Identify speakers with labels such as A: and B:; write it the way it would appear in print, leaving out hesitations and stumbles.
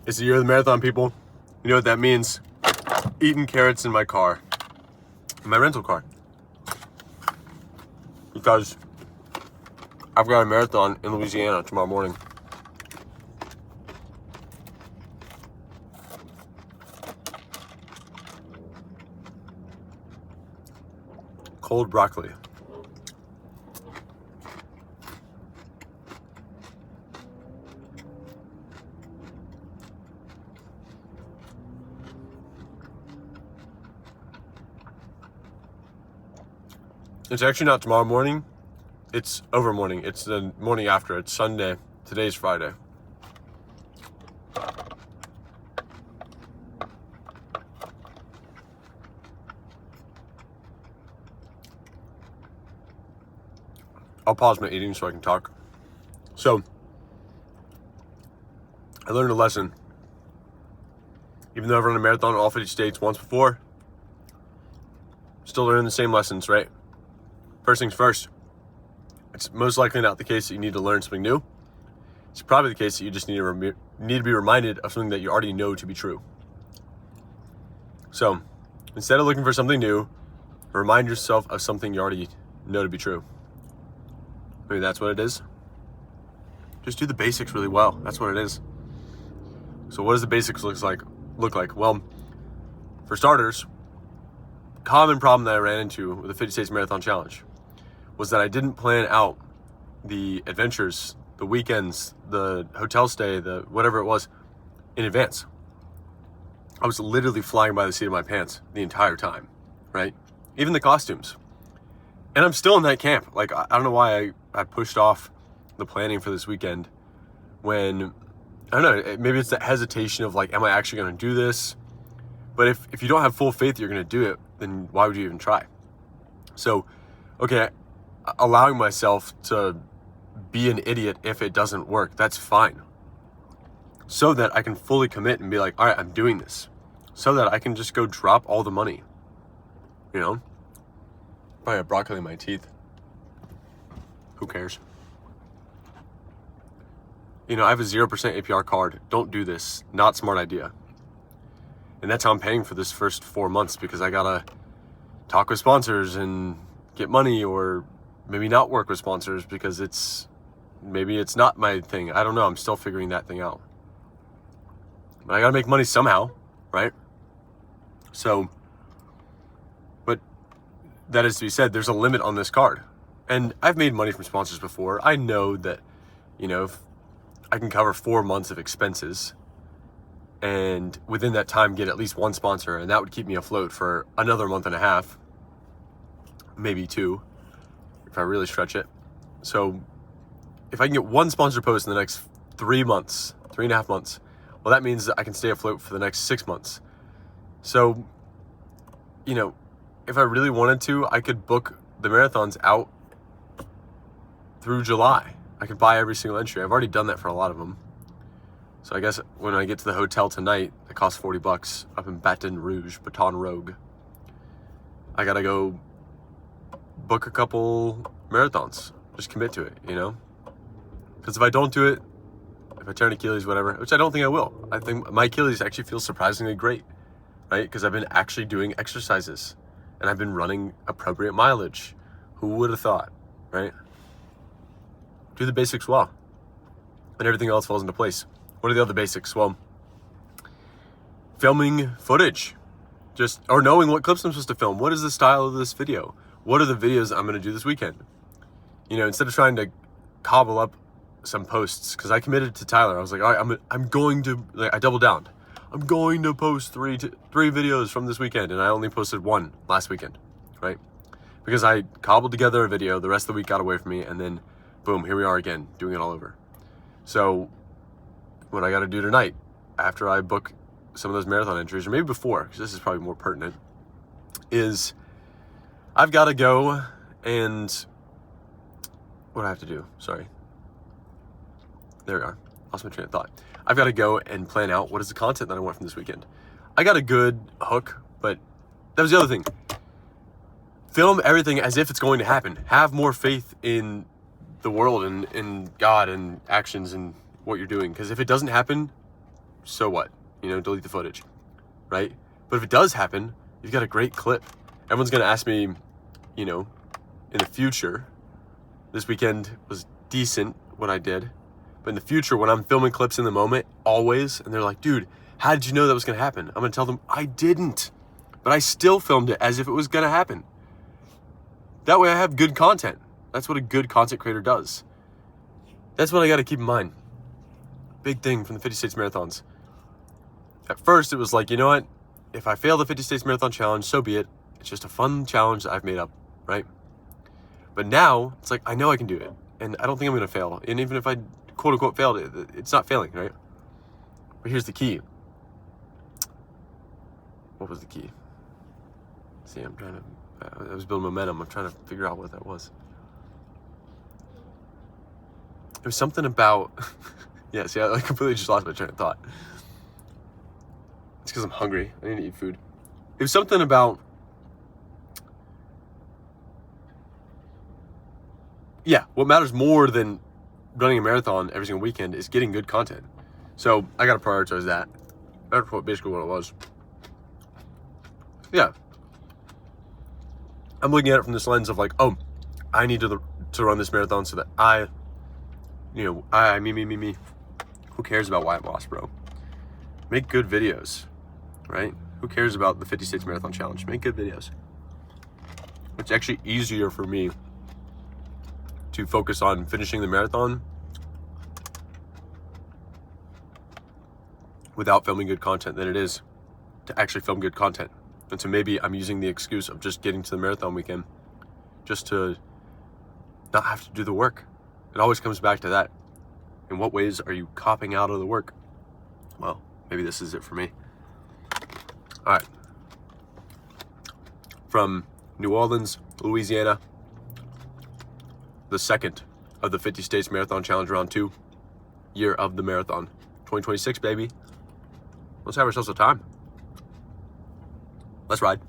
A: It's the year of the marathon, people. You know what that means? Eating carrots in my car, in my rental car. Because I've got a marathon in Louisiana tomorrow morning. Cold broccoli. It's actually not tomorrow morning. It's overmorning. It's the morning after. It's Sunday. Today's Friday. I'll pause my eating so I can talk. So, I learned a lesson. Even though I've run a marathon in all 50 states once before, still learning the same lessons, right? First things first, it's most likely not the case that you need to learn something new. It's probably the case that you just need to be reminded of something that you already know to be true. So, instead of looking for something new, remind yourself of something you already know to be true. Maybe that's what it is. Just do the basics really well. That's what it is. So what does the basics look like? Well, for starters, common problem that I ran into with the 50 States Marathon Challenge was that I didn't plan out the adventures, the weekends, the hotel stay, the whatever it was in advance. I was literally flying by the seat of my pants the entire time, right? Even the costumes. And I'm still in that camp. Like, I don't know why I pushed off the planning for this weekend when, I don't know, maybe it's that hesitation of like, am I actually going to do this? But if you don't have full faith you're going to do it, then why would you even try? So, okay, allowing myself to be an idiot if it doesn't work, that's fine. So that I can fully commit and be like, all right, I'm doing this. So that I can just go drop all the money. You know? Probably have broccoli in my teeth. Who cares? You know, I have a 0% APR card. Don't do this. Not smart idea. And that's how I'm paying for this first 4 months, because I gotta talk with sponsors and get money, or maybe not work with sponsors because maybe it's not my thing. I don't know. I'm still figuring that thing out. But I gotta make money somehow, right? So, but that is to be said, there's a limit on this card. And I've made money from sponsors before. I know that, you know, if I can cover 4 months of expenses and within that time get at least one sponsor, and that would keep me afloat for another month and a half, maybe 2, if I really stretch it. So if I can get one sponsor post in the next 3 months, 3.5 months, well, that means that I can stay afloat for the next 6 months. So, you know, if I really wanted to, I could book the marathons out through July. I could buy every single entry. I've already done that for a lot of them. So I guess when I get to the hotel tonight, it costs $40 up in Baton Rouge. I gotta go book a couple marathons. Just commit to it, you know? Because if I don't do it, if I turn Achilles, whatever, which I don't think I will. I think my Achilles actually feels surprisingly great, right? Because I've been actually doing exercises and I've been running appropriate mileage. Who would have thought, right? Do the basics well, and everything else falls into place. What are the other basics? Well, filming footage, or knowing what clips I'm supposed to film. What is the style of this video? What are the videos I'm going to do this weekend? You know, instead of trying to cobble up some posts, because I committed to Tyler. I was like, all right, I'm going to, like, I doubled down. I'm going to post three videos from this weekend, and I only posted 1 last weekend, right? Because I cobbled together a video, the rest of the week got away from me, and then boom, here we are again, doing it all over. So what I got to do tonight, after I book some of those marathon entries, or maybe before, because this is probably more pertinent, is I've got to go and, what do I have to do? Sorry. There we are. Lost my train of thought. I've got to go and plan out what is the content that I want from this weekend. I got a good hook, but that was the other thing. Film everything as if it's going to happen. Have more faith in the world and in God and actions and what you're doing. Because if it doesn't happen, so what? Delete the footage, right? But if it does happen, you've got a great clip. Everyone's going to ask me, in the future, this weekend was decent what I did, but in the future, when I'm filming clips in the moment, always, and they're like, dude, how did you know that was going to happen? I'm going to tell them, I didn't, but I still filmed it as if it was going to happen. That way I have good content. That's what a good content creator does. That's what I got to keep in mind. Big thing from the 50 States Marathons. At first, it was like, you know what? If I fail the 50 States Marathon Challenge, so be it. It's just a fun challenge that I've made up, right? But now, it's like, I know I can do it. And I don't think I'm going to fail. And even if I, quote unquote, failed it, it's not failing, right? But here's the key. What was the key? See, I was building momentum. I'm trying to figure out what that was. It was something about, yeah, see, I completely just lost my train of thought. It's because I'm hungry. I need to eat food. It was something about, yeah, what matters more than running a marathon every single weekend is getting good content. So I got to prioritize that. That's basically what it was. Yeah. I'm looking at it from this lens of like, oh, I need to run this marathon so that me. Who cares about Wyatt Moss, bro? Make good videos, right? Who cares about the 50 States Marathon Challenge? Make good videos. It's actually easier for me to focus on finishing the marathon without filming good content than it is to actually film good content. And so maybe I'm using the excuse of just getting to the marathon weekend just to not have to do the work. It always comes back to that. In what ways are you copping out of the work? Well, maybe this is it for me. All right. From New Orleans, Louisiana, the second of the 50 States Marathon Challenge Round 2, year of the marathon. 2026, baby. Let's have ourselves a time. Let's ride.